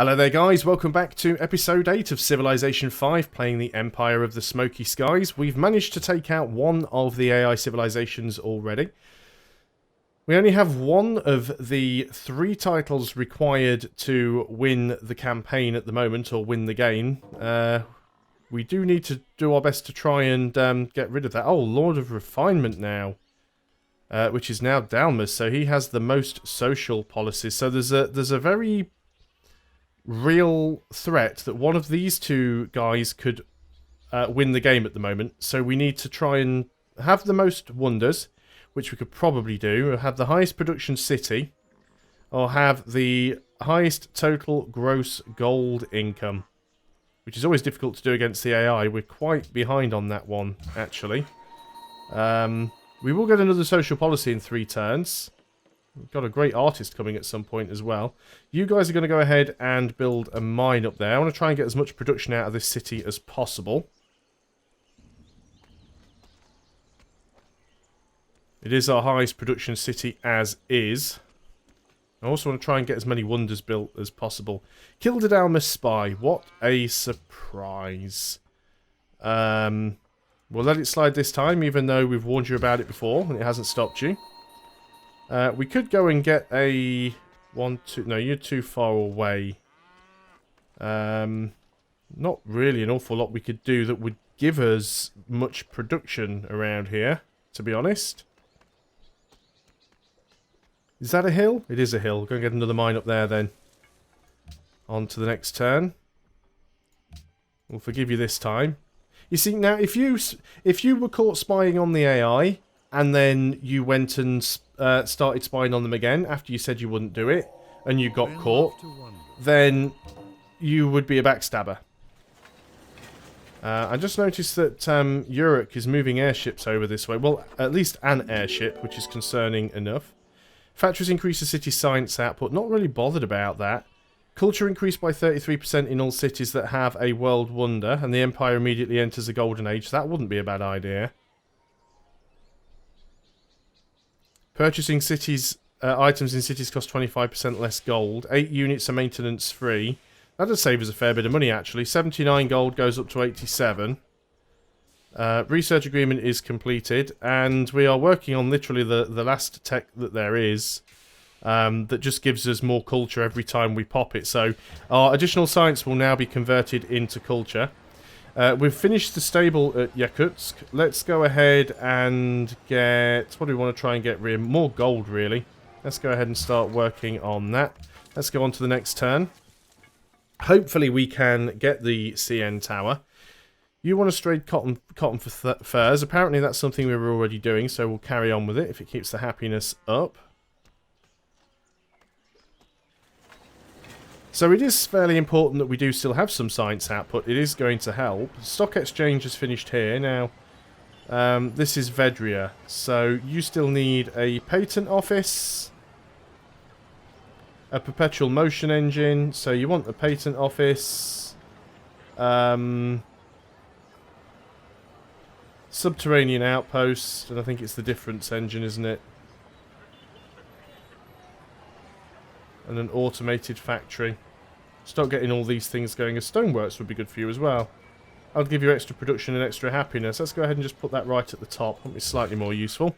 Hello there guys, welcome back to episode 8 of Civilization 5, playing the Empire of the Smoky Skies. We've managed to take out one of the AI civilizations already. We only have one of the 3 titles required to win the campaign at the moment, or win the game. We do need to do our best to try and get rid of that. Oh, Lord of Refinement now. Which is now Dalmas, so he has the most social policies. So there's a very real threat that one of these two guys could win the game at the moment. So we need to try and have the most wonders, which we could probably do, or have the highest production city, or have the highest total gross gold income, which is always difficult to do against the AI. We're quite behind on that one, actually. We will get another social policy in 3 turns. We've got a great artist coming at some point as well. You guys are going to go ahead and build a mine up there. I want to try and get as much production out of this city as possible. It is our highest production city as is. I also want to try and get as many wonders built as possible. Killed a Dalmas spy. What a surprise. We'll let it slide this time, even though we've warned you about it before and it hasn't stopped you. We could go and get a... No, you're too far away. Not really an awful lot we could do that would give us much production around here, to be honest. Is that a hill? It is a hill. Go and get another mine up there then. On to the next turn. We'll forgive you this time. You see, now, if you were caught spying on the AI, and then you went and started spying on them again after you said you wouldn't do it, and you got caught, then you would be a backstabber. I just noticed that Uruk is moving airships over this way. Well, at least an airship, which is concerning enough. Factories increase the city's science output. Not really bothered about that. Culture increased by 33% in all cities that have a world wonder, and the Empire immediately enters a golden age. That wouldn't be a bad idea. Purchasing cities items in cities cost 25% less gold. 8 units are maintenance free. That does save us a fair bit of money, actually. 79 gold goes up to 87. Research agreement is completed, and we are working on literally the last tech that there is. That just gives us more culture every time we pop it. So our additional science will now be converted into culture. We've finished the stable at Yakutsk. Let's go ahead and get... What do we want to try and get? More gold, really. Let's go ahead and start working on that. Let's go on to the next turn. Hopefully we can get the CN tower. You want to trade cotton for furs. Apparently that's something we were already doing, so we'll carry on with it if it keeps the happiness up. So it is fairly important that we do still have some science output. It is going to help. Stock exchange is finished here. Now, this is Vedria. So you still need a patent office. A perpetual motion engine. So you want a patent office. Subterranean outpost. And I think it's the difference engine, isn't it? And an automated factory. Start getting all these things going. A stoneworks would be good for you as well. I'll give you extra production and extra happiness. Let's go ahead and just put that right at the top. That'll be slightly more useful.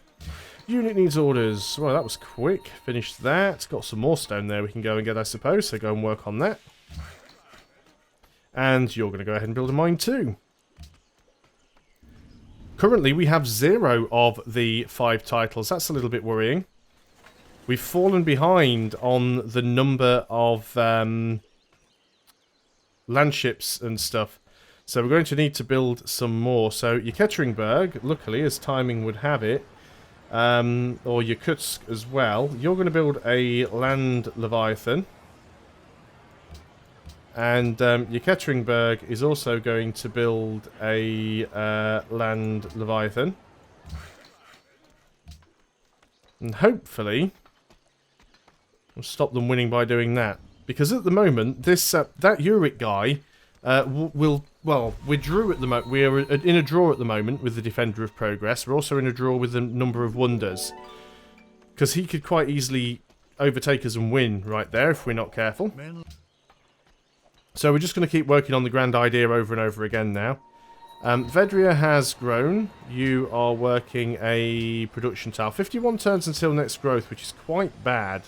Unit needs orders. Well, that was quick. Finished that. Got some more stone there we can go and get, I suppose. So go and work on that. And you're going to go ahead and build a mine too. Currently, we have 0 of the 5 titles. That's a little bit worrying. We've fallen behind on the number of landships and stuff. So we're going to need to build some more. So Yekaterinburg, luckily, as timing would have it, or Yakutsk as well, you're going to build a land Leviathan. And Yekaterinburg is also going to build a land Leviathan. And hopefully... we'll stop them winning by doing that. Because at the moment, this that Uruk guy will... Well, we're in a draw at the moment with the Defender of Progress. We're also in a draw with the number of wonders. Because he could quite easily overtake us and win right there if we're not careful. So we're just going to keep working on the grand idea over and over again now. Vedria has grown. You are working a production tile. 51 turns until next growth, which is quite bad.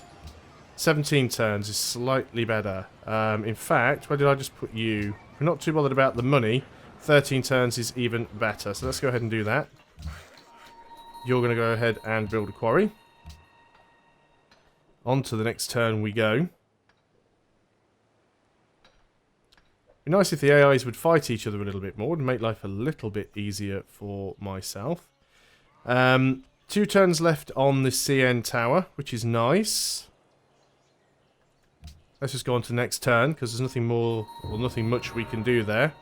17 turns is slightly better. In fact, where did I just put you? We're not too bothered about the money. 13 turns is even better. So let's go ahead and do that. You're going to go ahead and build a quarry. On to the next turn we go. It'd be nice if the AIs would fight each other a little bit more and make life a little bit easier for myself. 2 turns left on the CN tower, which is nice. Let's just go on to the next turn, because there's nothing more, or nothing much we can do there.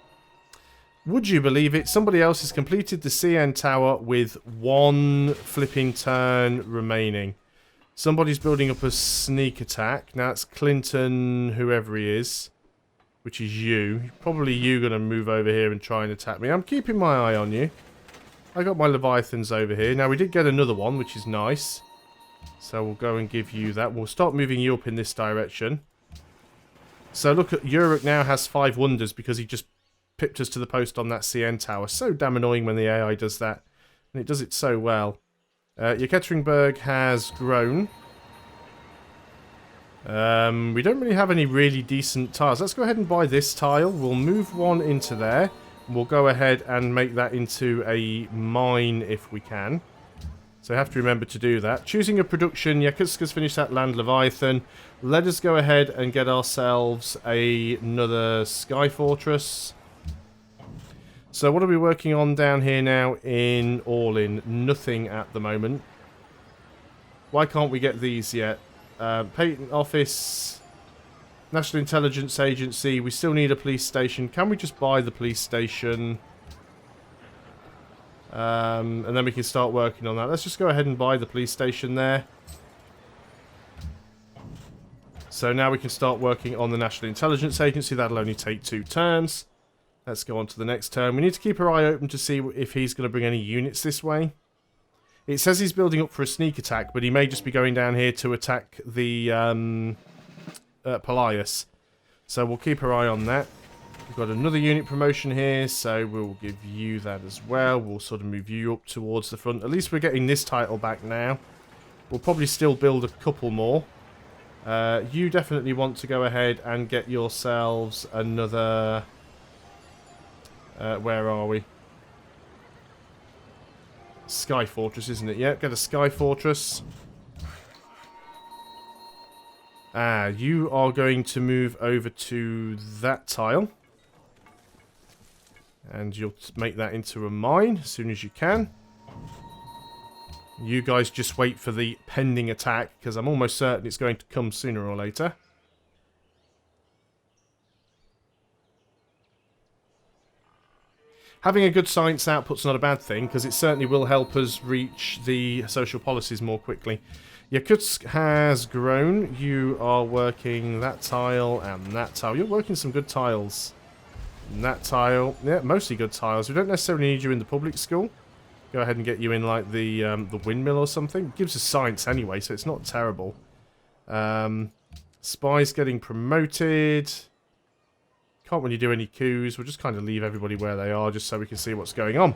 Would you believe it? Somebody else has completed the CN tower with 1 flipping turn remaining. Somebody's building up a sneak attack. Now it's Clinton, whoever he is, which is you. Probably you going to move over here and try and attack me. I'm keeping my eye on you. I got my Leviathans over here. Now we did get another one, which is nice. So we'll go and give you that. We'll start moving you up in this direction. So look at Uruk now has 5 wonders because he just pipped us to the post on that CN tower. So damn annoying when the AI does that. And it does it so well. Yekaterinburg has grown. We don't really have any really decent tiles. Let's go ahead and buy this tile. We'll move 1 into there. We'll go ahead and make that into a mine if we can. So I have to remember to do that. Choosing a production. Yakutska's finished that land Leviathan. Let us go ahead and get ourselves another Sky Fortress. So what are we working on down here now in All-In? Nothing at the moment. Why can't we get these yet? Patent Office, National Intelligence Agency. We still need a police station. Can we just buy the police station? And then we can start working on that. Let's just go ahead and buy the police station there. So now we can start working on the National Intelligence Agency. That'll only take 2 turns. Let's go on to the next turn. We need to keep our eye open to see if he's going to bring any units this way. It says he's building up for a sneak attack, but he may just be going down here to attack the Pelias. So we'll keep our eye on that. We've got another unit promotion here, so we'll give you that as well. We'll sort of move you up towards the front. At least we're getting this title back now. We'll probably still build a couple more. You definitely want to go ahead and get yourselves another... where are we? Sky Fortress, isn't it? Yeah, get a Sky Fortress. You are going to move over to that tile. And you'll make that into a mine as soon as you can. You guys just wait for the pending attack, because I'm almost certain it's going to come sooner or later. Having a good science output's not a bad thing, because it certainly will help us reach the social policies more quickly. Yakutsk has grown. You are working that tile and that tile. You're working some good tiles. And that tile. Yeah, mostly good tiles. We don't necessarily need you in the public school. Go ahead and get you in, like, the windmill or something. It gives us science anyway, so it's not terrible. Spies getting promoted. Can't really do any coups. We'll just kind of leave everybody where they are just so we can see what's going on.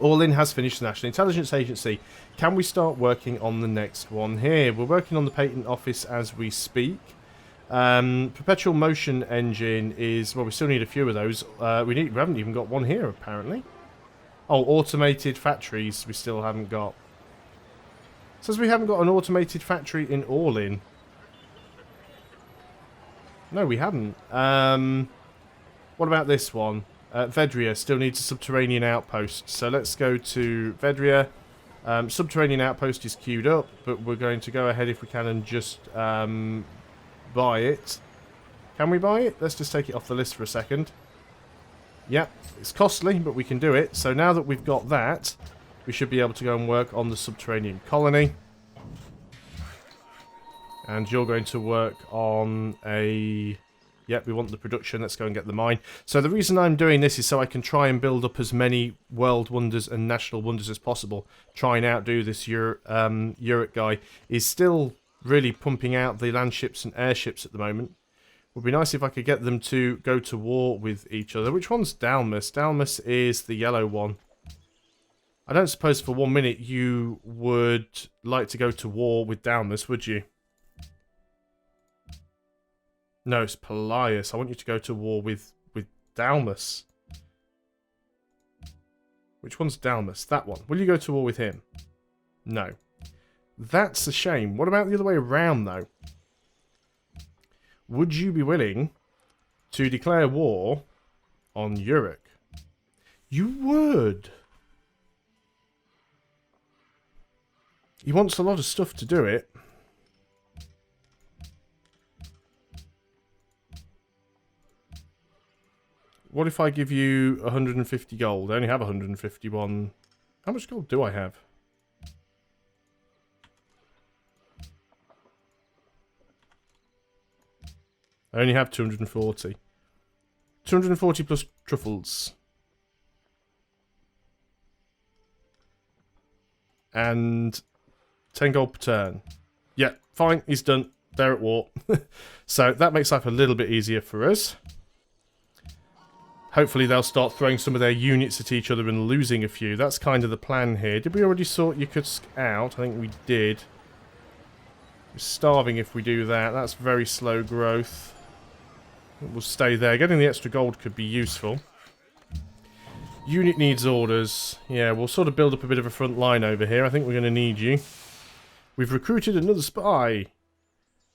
All-In has finished the National Intelligence Agency. Can we start working on the next one here? We're working on the Patent Office as we speak. Perpetual Motion Engine is... Well, we still need a few of those. We haven't even got one here, apparently. Oh, automated factories we still haven't got. Says we haven't got an automated factory in All-In. No, we haven't. What about this one? Vedria still needs a subterranean outpost. So let's go to Vedria. Subterranean outpost is queued up, but we're going to go ahead if we can and just buy it. Can we buy it? Let's just take it off the list for a second. Yep, it's costly, but we can do it. So now that we've got that, we should be able to go and work on the subterranean colony. And you're going to work on a... Yep, we want the production. Let's go and get the mine. So the reason I'm doing this is so I can try and build up as many world wonders and national wonders as possible. Try and outdo this Uruk guy. He's still really pumping out the land ships and airships at the moment. Would be nice if I could get them to go to war with each other. Which one's Dalmas? Dalmas is the yellow one. I don't suppose for 1 minute you would like to go to war with Dalmas, would you? No, it's Polias. I want you to go to war with Dalmas. Which one's Dalmas? That one. Will you go to war with him? No. That's a shame. What about the other way around, though? Would you be willing to declare war on Uruk? You would. He wants a lot of stuff to do it. What if I give you 150 gold? I only have 151. How much gold do I have? I only have 240. 240 plus truffles. And 10 gold per turn. Yeah, fine, he's done. They're at war. So that makes life a little bit easier for us. Hopefully they'll start throwing some of their units at each other and losing a few. That's kind of the plan here. Did we already sort Yakutsk out? I think we did. We're starving if we do that. That's very slow growth. We'll stay there. Getting the extra gold could be useful. Unit needs orders. Yeah, we'll sort of build up a bit of a front line over here. I think we're going to need you. We've recruited another spy.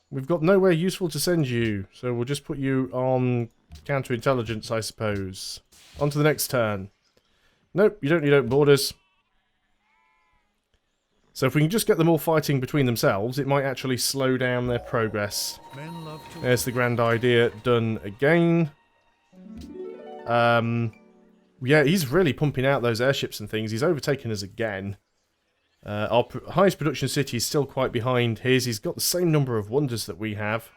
We've got nowhere useful to send you. So we'll just put you on counterintelligence, I suppose. On to the next turn. Nope, you don't need open borders. So if we can just get them all fighting between themselves, it might actually slow down their progress. There's the grand idea done again. Yeah, he's really pumping out those airships and things. He's overtaken us again. Our highest production city is still quite behind his. He's got the same number of wonders that we have.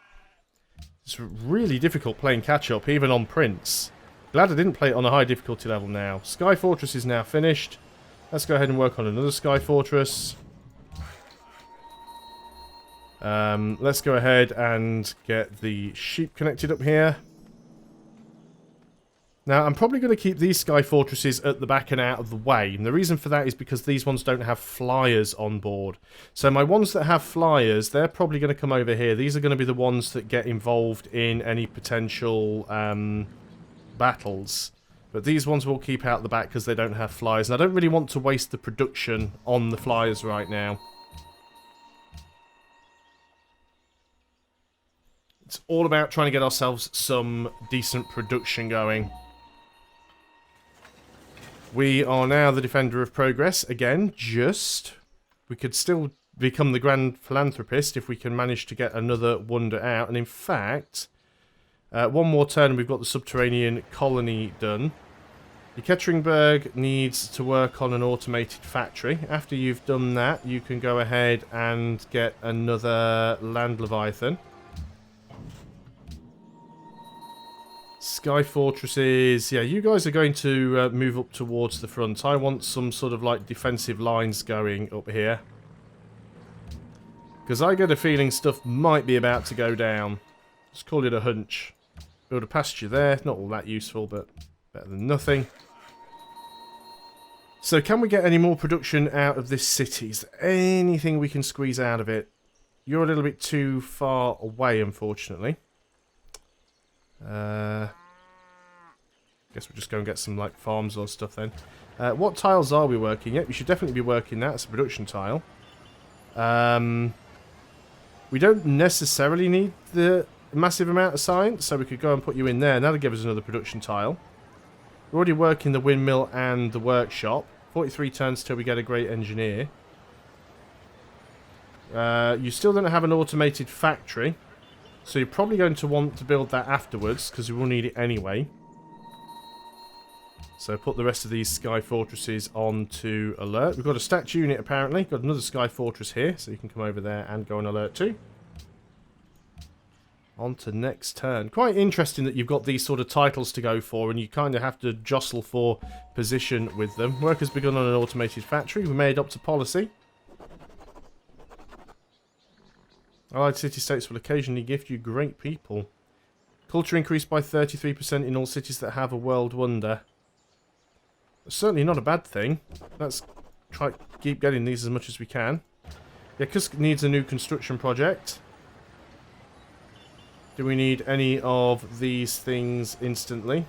It's really difficult playing catch-up, even on Prince. Glad I didn't play it on a high difficulty level now. Sky Fortress is now finished. Let's go ahead and work on another Sky Fortress. Let's go ahead and get the sheep connected up here. Now, I'm probably going to keep these Sky Fortresses at the back and out of the way. And the reason for that is because these ones don't have flyers on board. So my ones that have flyers, they're probably going to come over here. These are going to be the ones that get involved in any potential battles. But these ones will keep out the back because they don't have flyers. And I don't really want to waste the production on the flyers right now. It's all about trying to get ourselves some decent production going. We are now the Defender of Progress. Again, we could still become the Grand Philanthropist if we can manage to get another wonder out. And in fact, one more turn and we've got the Subterranean Colony done. Yekaterinburg needs to work on an automated factory. After you've done that, you can go ahead and get another Land Leviathan. Sky Fortresses, yeah, you guys are going to move up towards the front. I want some sort of like defensive lines going up here. Because I get a feeling stuff might be about to go down. Let's call it a hunch. Build a pasture there, not all that useful, but better than nothing. So can we get any more production out of this city? Is there anything we can squeeze out of it? You're a little bit too far away, unfortunately. Guess we'll just go and get some like farms or stuff then. What tiles are we working? Yep, we should definitely be working that. It's a production tile. We don't necessarily need the massive amount of science, so we could go and put you in there. That'll give us another production tile. We're already working the windmill and the workshop. 43 turns till we get a great engineer. You still don't have an automated factory. So you're probably going to want to build that afterwards, because we will need it anyway. So put the rest of these Sky Fortresses on to alert. We've got a stat unit apparently. Got another Sky Fortress here, so you can come over there and go on alert too. On to next turn. Quite interesting that you've got these sort of titles to go for, and you kind of have to jostle for position with them. Work has begun on an automated factory. We made up to policy. Allied city-states will occasionally gift you great people. Culture increased by 33% in all cities that have a world wonder. Certainly not a bad thing. Let's try keep getting these as much as we can. Yeah, Kusk needs a new construction project. Do we need any of these things instantly?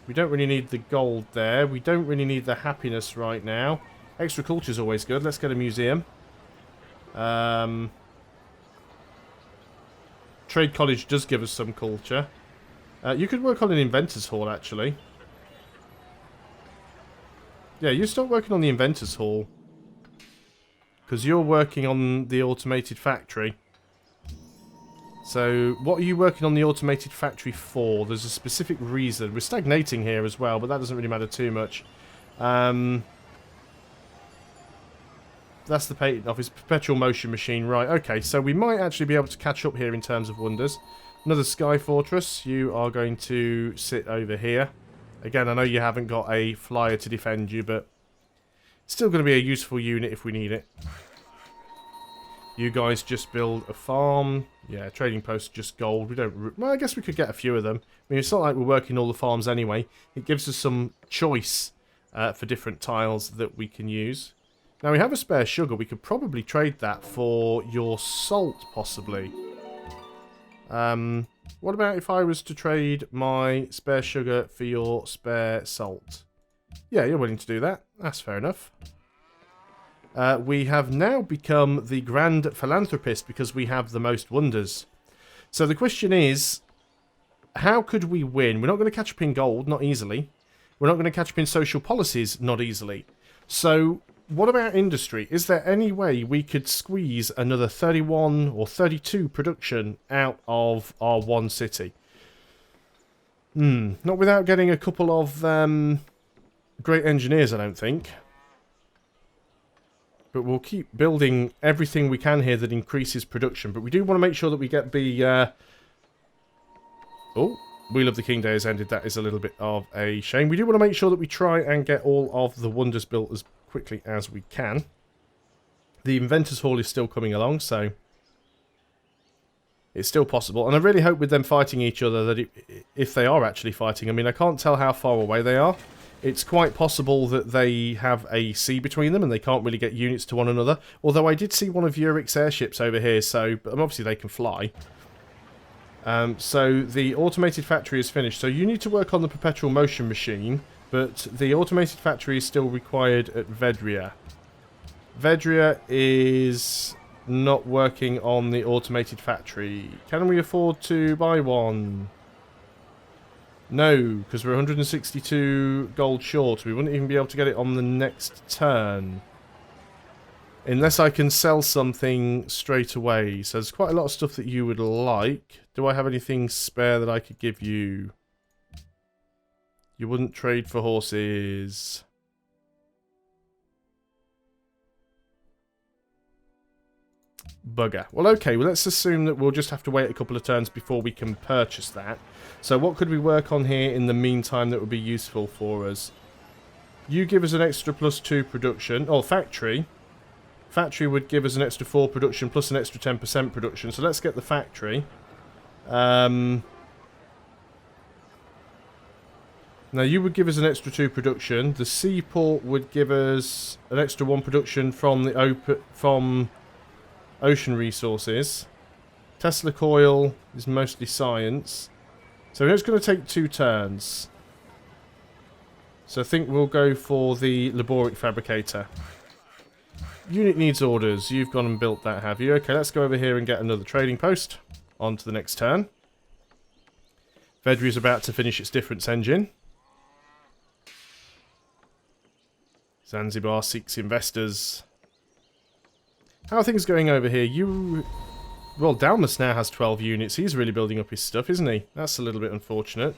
We don't really need the gold there. We don't really need the happiness right now. Extra culture is always good. Let's get a museum. Trade College does give us some culture. You could work on an Inventor's Hall, actually. Yeah, you start working on the Inventor's Hall. Because you're working on the automated factory. So, what are you working on the automated factory for? There's a specific reason. We're stagnating here as well, but that doesn't really matter too much. That's the patent office. Perpetual motion machine. Right, okay. So, we might actually be able to catch up here in terms of wonders. Another Sky Fortress. You are going to sit over here. Again, I know you haven't got a flyer to defend you, but it's still going to be a useful unit if we need it. You guys just build a farm. Yeah, trading post, just gold. We don't... Well, I guess we could get a few of them. I mean, it's not like we're working all the farms anyway. It gives us some choice for different tiles that we can use. Now, we have a spare sugar. We could probably trade that for your salt, possibly. What about if I was to trade my spare sugar for your spare salt? Yeah, you're willing to do that. That's fair enough. We have now become the Grand Philanthropist because we have the most wonders. So the question is, how could we win? We're not going to catch up in gold, not easily. We're not going to catch up in social policies, not easily. So what about industry? Is there any way we could squeeze another 31 or 32 production out of our one city? Not without getting a couple of great engineers, I don't think. But we'll keep building everything we can here that increases production. But we do want to make sure that we get the... Oh, Wheel of the King Day has ended. That is a little bit of a shame. We do want to make sure that we try and get all of the wonders built as quickly as we can. The Inventor's Hall is still coming along, so... It's still possible. And I really hope with them fighting each other that if they are actually fighting... I mean, I can't tell how far away they are. It's quite possible that they have a sea between them and they can't really get units to one another. Although I did see one of Urik's airships over here, so obviously they can fly. So the automated factory is finished. So you need to work on the perpetual motion machine, but the automated factory is still required at Vedria. Vedria is not working on the automated factory. Can we afford to buy one? No, because we're 162 gold short. We wouldn't even be able to get it on the next turn. Unless I can sell something straight away. So there's quite a lot of stuff that you would like. Do I have anything spare that I could give you? You wouldn't trade for horses. Bugger. Well, okay, well, let's assume that we'll just have to wait a couple of turns before we can purchase that. So what could we work on here in the meantime that would be useful for us? You give us an extra +2 production. Oh, factory. Factory would give us an extra 4 production plus an extra 10% production. So let's get the factory. Now, you would give us an extra 2 production. The seaport would give us an extra 1 production from the ocean resources. Tesla coil is mostly science. So it's going to take 2 turns. So I think we'll go for the laboric fabricator. Unit needs orders. You've gone and built that, have you? Okay, let's go over here and get another trading post. On to the next turn. Vedri is about to finish its difference engine. Zanzibar seeks investors. How are things going over here? Well, Dalmas now has 12 units. He's really building up his stuff, isn't he? That's a little bit unfortunate.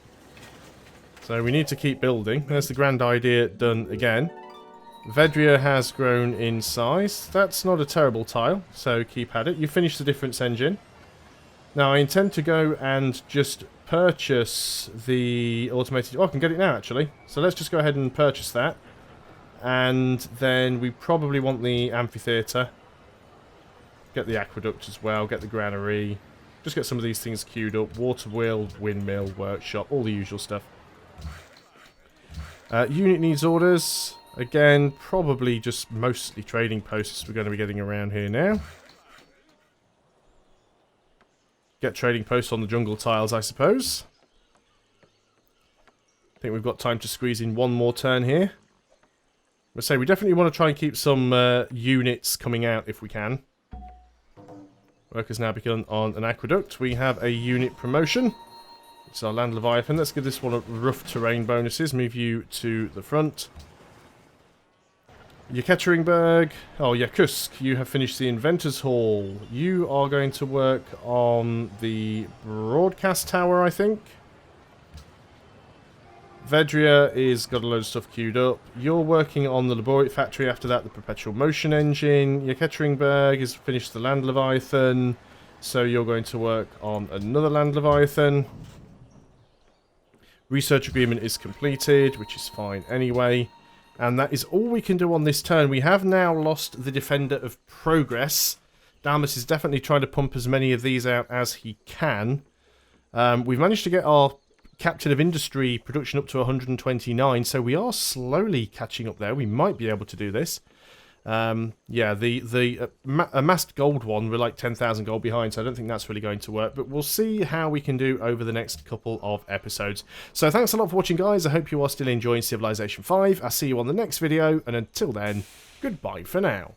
So we need to keep building. There's the grand idea done again. Vedria has grown in size. That's not a terrible tile, so keep at it. You finished the difference engine. Now, I intend to go and just purchase the automated... Oh, I can get it now, actually. So let's just go ahead and purchase that. And then we probably want the amphitheatre. Get the aqueduct as well, get the granary. just get some of these things queued up. Water wheel, windmill, workshop, all the usual stuff. Unit needs orders. Again, probably just mostly trading posts we're going to be getting around here now. Get trading posts on the jungle tiles, I suppose. I think we've got time to squeeze in one more turn here. I say we definitely want to try and keep some units coming out if we can. Work has now begun on an aqueduct. We have a unit promotion. It's our Land Leviathan. Let's give this one a rough terrain bonuses. Move you to the front. Yekaterinburg. Oh, Yakusk. You have finished the Inventors Hall. You are going to work on the broadcast tower, I think. Vedria is got a load of stuff queued up. You're working on the Laborate Factory. After that, the Perpetual Motion Engine. Yekaterinburg has finished the Land Leviathan. So you're going to work on another Land Leviathan. Research agreement is completed, which is fine anyway. And that is all we can do on this turn. We have now lost the Defender of Progress. Dalmas is definitely trying to pump as many of these out as he can. We've managed to get our Captain of Industry production up to 129, so we are slowly catching up there. We might be able to do this. Yeah, the amassed gold one, we're like 10,000 gold behind, so I don't think that's really going to work, but we'll see how we can do over the next couple of episodes. So thanks a lot for watching, guys. I hope you are still enjoying Civilization 5. I'll see you on the next video, and until then, goodbye for now.